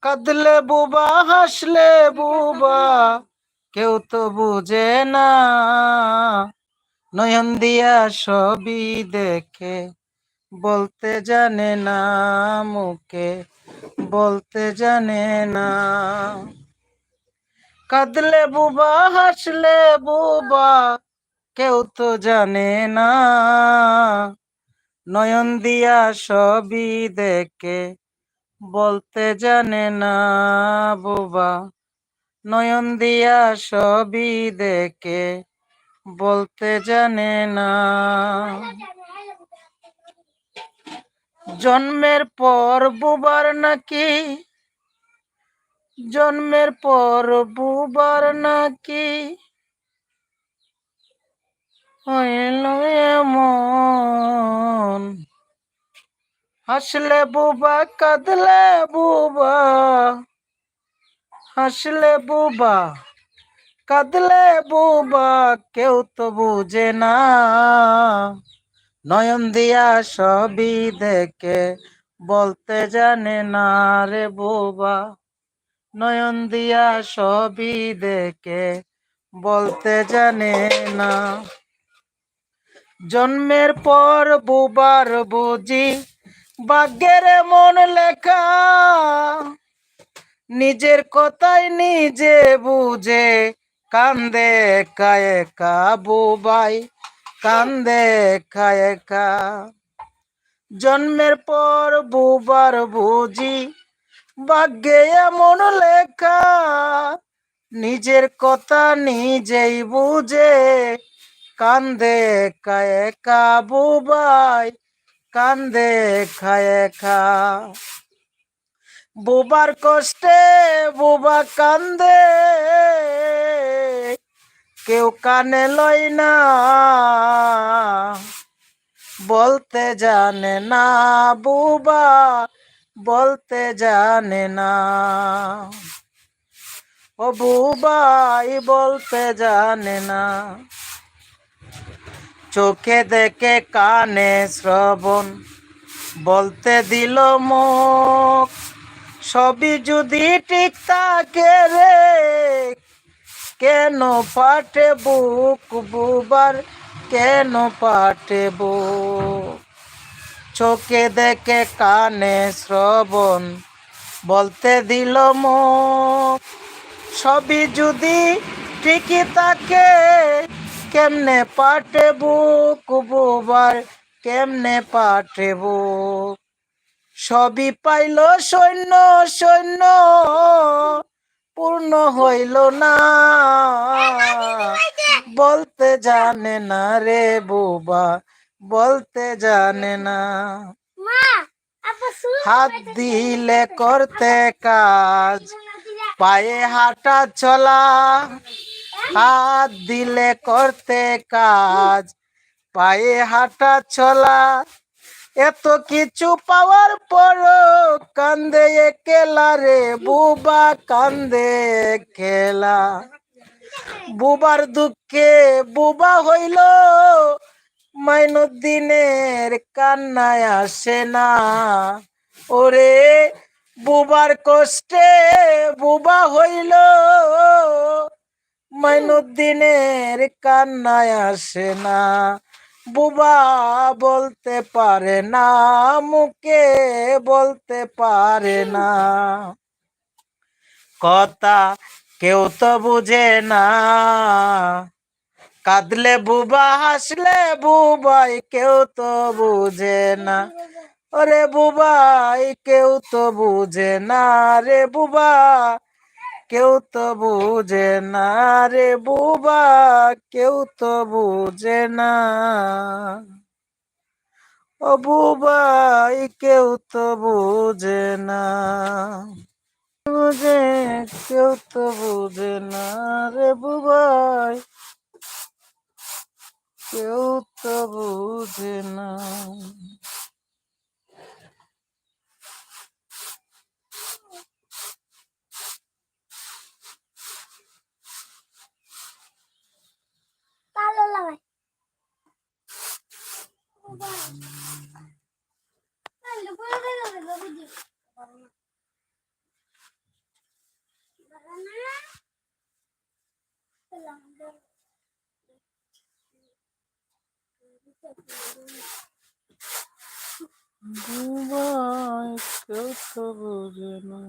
কাঁদলে বুবা হাসলে বুবা কেউ তো বুঝে না, নয়ন দিয়া সবই দেখে বলতে জানে না, মুখে বলতে জানে না। কাঁদলে বুবা হাসলে বুবা কেউ তো জানে না, নয়ন দিয়া সবই দেখে বলতে জানে না বুবা, নয়ন দিয়া সবই দেখে বলতে জানে না। জন্মের পর বুবার নাকি, জন্মের পর বুবার নাকি হইল এমন, হাসলে বুবা কাঁদলে বুবা, হাসলে বুবা কাঁদলে বুবা কেউ তো বুঝে না, নয়ন দিয়া সবই দেখে বলতে জানে না রে বুবা, নয়ন দিয়া সবই দেখে বলতে জানে না। জন্মের পর বুবার বুঝি ভাগ্যের মন লেখা, নিজের কথাই নিজে বুঝে কান্দে একা একা বুবাই, কান্দে একা একা। জন্মের পর বুবার বুঝি ভাগ্যে এমন লেখা, নিজের কথা নিজেই বুঝে কান্দে একা একা বুবাই, কান্দে একা একা। বুবার কষ্টে বুবা কান্দে, কেউ কানে লয় না, বলতে জানে না বুবা, বলতে জানে না। ও বুবাই বলতে জানে না। চোখে দেখে কানে শ্রবণ বলতে দিল মুখ, সবই যদি ঠিক থাকে রে কেন পাটে বুক বুবার, কেন পাটে বুক। চোখে দেখে কানে শ্রবণ বলতে দিল মুখ, সবই যদি ঠিকই থাকে কেমনে পাটে বুক বুবার, কেমনে পাটে বুক। সবই পাইল সৈন্য সৈন্য পূর্ণ হইল না, বলতে জানে না রে বুবা, বলতে জানে না। হাত দিলে করতে কাজ, পায়ে হাঁটা চলা, হাত দিলে করতে কাজ, পায়ে হাঁটা চলা, এত কিছু পাওয়ার পর কান্দে একলা রে বুবা, কান্দে একলা। বুবার দুঃখে বুবা হইল মাইনুদ্দিনের কান্নায় আসে না, ওরে বুবার কষ্টে বুবা হইল মাইনুদ্দিনের কান্নায় আসে না। বুবা বলতে পারে না, মুখে বলতে পারে না, কথা কেউ তো বুঝে না। কাঁদলে বুবা হাসলে বুবাই কেউ তো বুঝে না, ওরে বুবাই কেউ তো বুঝে না রে বুবা, কেউ তো বুঝে না রে বুবা, কেউ তো বুঝে না। ও বুবাই কেউ তো বুঝে না, বুঝে কেউ তো বুঝে না রে বুবাই, কেউ তো বুঝে না। বুবাই কেউ তো বোঝে না।